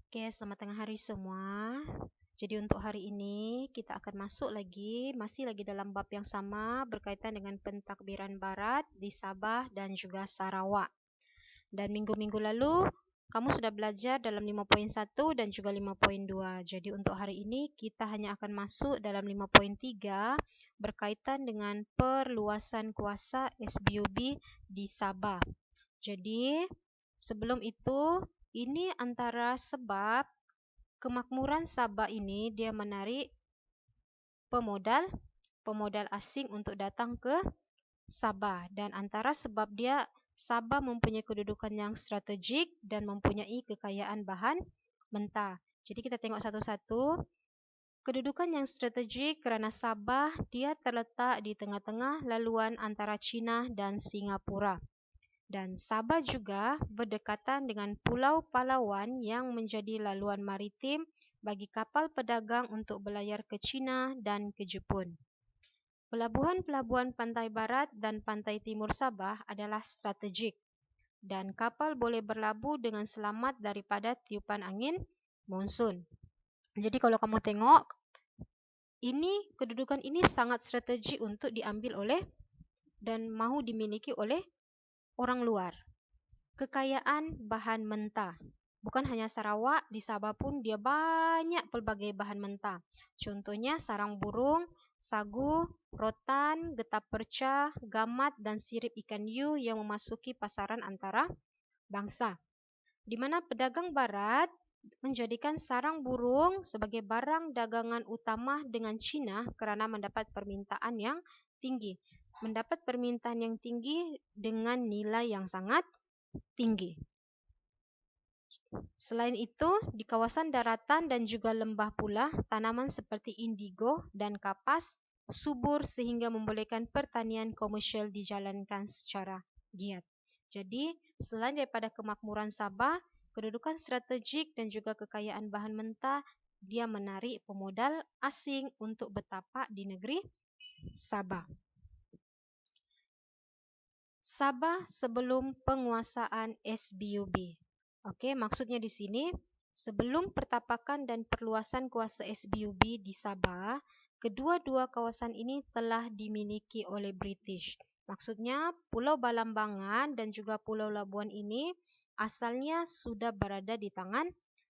Oke, selamat tengah hari semua. Jadi untuk hari ini kita akan masuk masih lagi dalam bab yang sama berkaitan dengan pentadbiran barat di Sabah dan juga Sarawak. Dan minggu-minggu lalu kamu sudah belajar dalam 5.1 dan juga 5.2. Jadi untuk hari ini kita hanya akan masuk dalam 5.3 berkaitan dengan perluasan kuasa SBUB di Sabah. Jadi sebelum itu, ini antara sebab kemakmuran Sabah ini dia menarik pemodal asing untuk datang ke Sabah, dan antara sebab dia Sabah mempunyai kedudukan yang strategik dan mempunyai kekayaan bahan mentah. Jadi kita tengok satu-satu. Kedudukan yang strategik kerana Sabah dia terletak di tengah-tengah laluan antara China dan Singapura. Dan Sabah juga berdekatan dengan Pulau Palawan yang menjadi laluan maritim bagi kapal pedagang untuk berlayar ke China dan ke Jepun. Pelabuhan-pelabuhan pantai barat dan pantai timur Sabah adalah strategik dan kapal boleh berlabuh dengan selamat daripada tiupan angin monsun. Jadi kalau kamu tengok, kedudukan ini sangat strategik untuk diambil oleh dan mahu dimiliki oleh orang luar. Kekayaan bahan mentah. Bukan hanya Sarawak, di Sabah pun dia banyak pelbagai bahan mentah. Contohnya sarang burung, sagu, rotan, getah perca, gamat dan sirip ikan hiu yang memasuki pasaran antara bangsa. Di mana pedagang barat menjadikan sarang burung sebagai barang dagangan utama dengan China kerana mendapat permintaan yang tinggi. Mendapat permintaan yang tinggi dengan nilai yang sangat tinggi. Selain itu, di kawasan daratan dan juga lembah pula, tanaman seperti indigo dan kapas subur sehingga membolehkan pertanian komersial dijalankan secara giat. Jadi, selain daripada kemakmuran Sabah, kedudukan strategik dan juga kekayaan bahan mentah, dia menarik pemodal asing untuk bertapak di negeri Sabah. Sabah sebelum penguasaan SBUB. Okey, maksudnya di sini, sebelum pertapakan dan perluasan kuasa SBUB di Sabah, kedua-dua kawasan ini telah dimiliki oleh British. Maksudnya, Pulau Balambangan dan juga Pulau Labuan ini asalnya sudah berada di tangan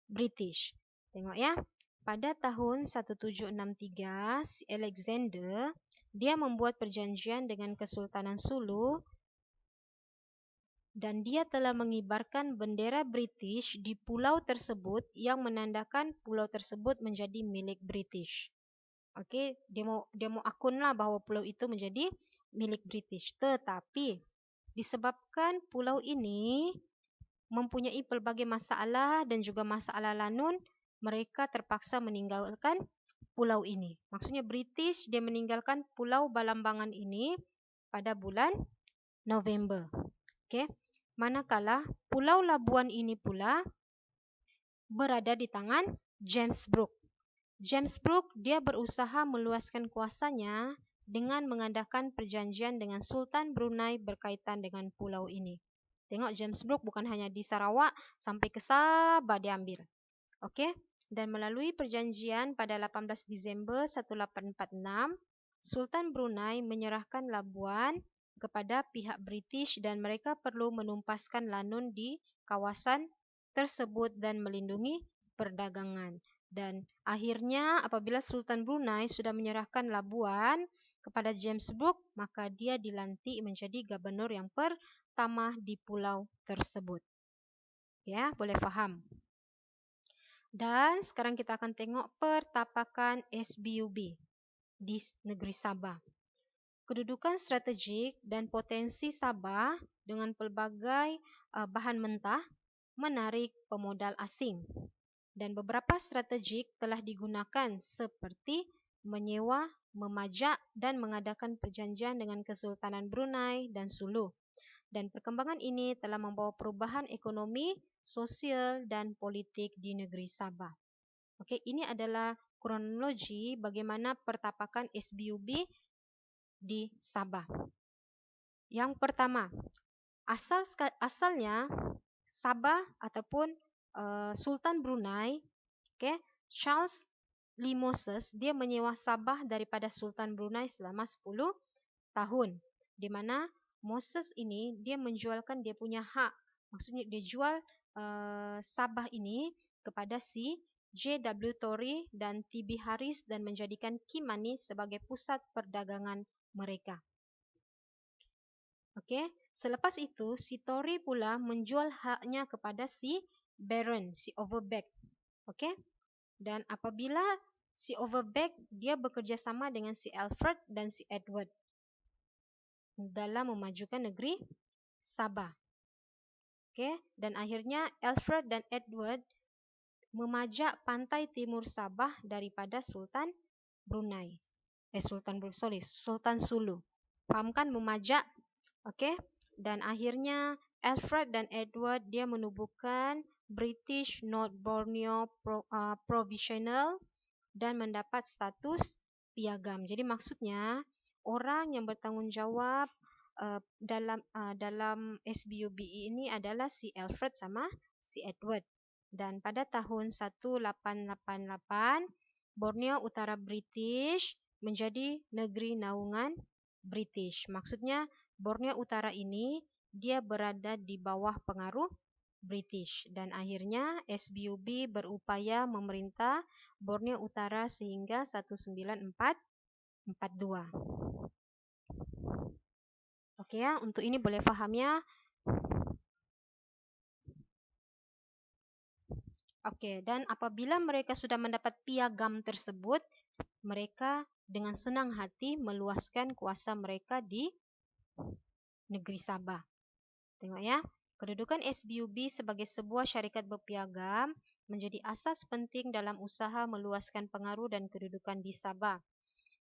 British. Tengok ya, pada tahun 1763, si Alexander, dia membuat perjanjian dengan Kesultanan Sulu dan dia telah mengibarkan bendera British di pulau tersebut yang menandakan pulau tersebut menjadi milik British. Okey, dia mau akunlah bahawa pulau itu menjadi milik British. Tetapi disebabkan pulau ini mempunyai pelbagai masalah dan juga masalah lanun, mereka terpaksa meninggalkan pulau ini. Maksudnya British dia meninggalkan Pulau Balambangan ini pada bulan November. Okey. Manakala Pulau Labuan ini pula berada di tangan James Brooke. James Brooke dia berusaha meluaskan kuasanya dengan mengadakan perjanjian dengan Sultan Brunei berkaitan dengan pulau ini. Tengok, James Brooke bukan hanya di Sarawak, sampai ke Sabah dia ambil. Okey? Dan melalui perjanjian pada 18 Disember 1846, Sultan Brunei menyerahkan Labuan kepada pihak British dan mereka perlu menumpaskan lanun di kawasan tersebut dan melindungi perdagangan. Dan akhirnya apabila Sultan Brunei sudah menyerahkan Labuan kepada James Brooke, maka dia dilantik menjadi gubernur yang pertama di pulau tersebut. Ya, boleh faham? Dan sekarang kita akan tengok pertapakan SBUB di negeri Sabah. Kedudukan strategik dan potensi Sabah dengan pelbagai bahan mentah menarik pemodal asing. Dan beberapa strategik telah digunakan seperti menyewa, memajak dan mengadakan perjanjian dengan Kesultanan Brunei dan Sulu. Dan perkembangan ini telah membawa perubahan ekonomi, sosial dan politik di negeri Sabah. Okey, ini adalah kronologi bagaimana pertapakan SBUB di Sabah. Yang pertama, asalnya Sabah ataupun Sultan Brunei, okay, Charles Lee Moses, dia menyewa Sabah daripada Sultan Brunei selama 10 tahun. Di mana Moses ini dia menjualkan dia punya hak. Maksudnya dia jual Sabah ini kepada si J.W. Torrey dan T.B. Harris dan menjadikan Kimani sebagai pusat perdagangan mereka. Okey, selepas itu si Torrey pula menjual haknya kepada si Baron, si Overbeck. Okey? Dan apabila si Overbeck dia bekerjasama dengan si Alfred dan si Edward dalam memajukan negeri Sabah. Okey, dan akhirnya Alfred dan Edward memajak pantai timur Sabah daripada Sultan Brunei. Sultan Sulu. Fahamkan memajak? Okey, dan akhirnya Alfred dan Edward dia menubuhkan British North Borneo Provisional dan mendapat status piagam. Jadi maksudnya orang yang bertanggungjawab dalam SBUB ini adalah si Alfred sama si Edward. Dan pada tahun 1888 Borneo Utara British menjadi negeri naungan British. Maksudnya Borneo Utara ini dia berada di bawah pengaruh British dan akhirnya SBUB berupaya memerintah Borneo Utara sehingga 1942. Okey ya, untuk ini boleh faham ya. Okey, dan apabila mereka sudah mendapat piagam tersebut, mereka dengan senang hati meluaskan kuasa mereka di negeri Sabah. Tengok ya, kedudukan SBUB sebagai sebuah syarikat berpiagam menjadi asas penting dalam usaha meluaskan pengaruh dan kedudukan di Sabah.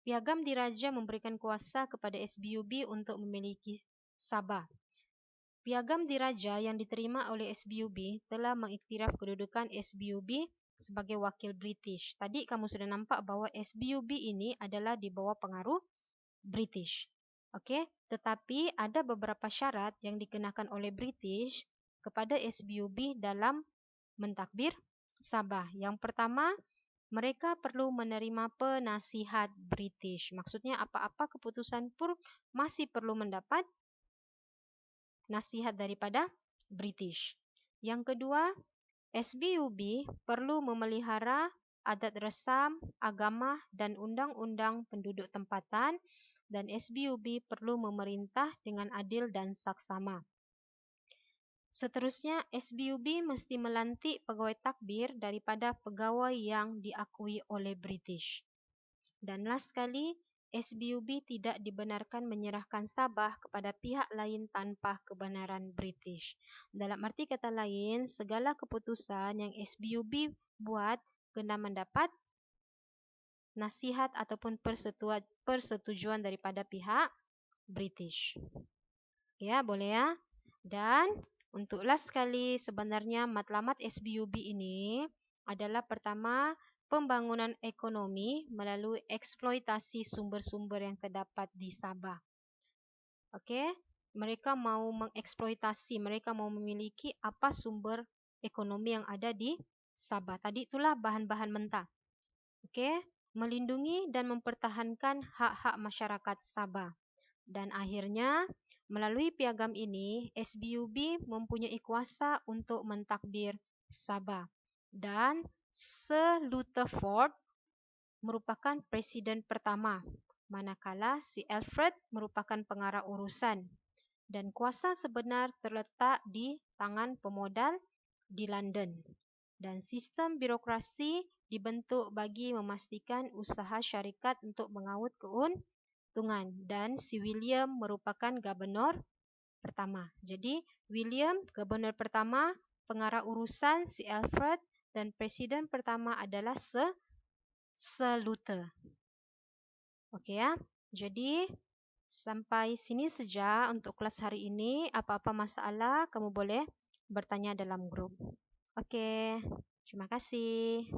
Piagam diraja memberikan kuasa kepada SBUB untuk memiliki Sabah. Piagam diraja yang diterima oleh SBUB telah mengiktiraf kedudukan SBUB sebagai wakil British. Tadi kamu sudah nampak bahawa SBUB ini adalah di bawah pengaruh British. Okey, tetapi ada beberapa syarat yang dikenakan oleh British kepada SBUB dalam mentadbir Sabah. Yang pertama, mereka perlu menerima penasihat British. Maksudnya apa-apa keputusan pun masih perlu mendapat nasihat daripada British. Yang kedua, SBUB perlu memelihara adat resam, agama dan undang-undang penduduk tempatan dan SBUB perlu memerintah dengan adil dan saksama. Seterusnya, SBUB mesti melantik pegawai takbir daripada pegawai yang diakui oleh British. Dan last sekali, SBUB tidak dibenarkan menyerahkan Sabah kepada pihak lain tanpa kebenaran British. Dalam arti kata lain, segala keputusan yang SBUB buat kena mendapat nasihat ataupun persetujuan daripada pihak British. Ya, boleh ya. Dan untuk last sekali, sebenarnya matlamat SBUB ini adalah pertama, pembangunan ekonomi melalui eksploitasi sumber-sumber yang terdapat di Sabah. Okey, mereka mahu mengeksploitasi, mereka mahu memiliki apa sumber ekonomi yang ada di Sabah. Tadi itulah bahan-bahan mentah. Okey, melindungi dan mempertahankan hak-hak masyarakat Sabah. Dan akhirnya, melalui piagam ini, SBUB mempunyai kuasa untuk mentadbir Sabah. Dan Sir Rutherford merupakan presiden pertama, manakala si Alfred merupakan pengarah urusan. Dan kuasa sebenar terletak di tangan pemodal di London. Dan sistem birokrasi dibentuk bagi memastikan usaha syarikat untuk mengaut keuntungan. Dan si William merupakan gubernur pertama. Jadi, William, gubernur pertama, pengarah urusan si Alfred, dan presiden pertama adalah Sir Luther. Okey ya. Jadi, sampai sini saja untuk kelas hari ini. Apa-apa masalah, kamu boleh bertanya dalam grup. Okey, terima kasih.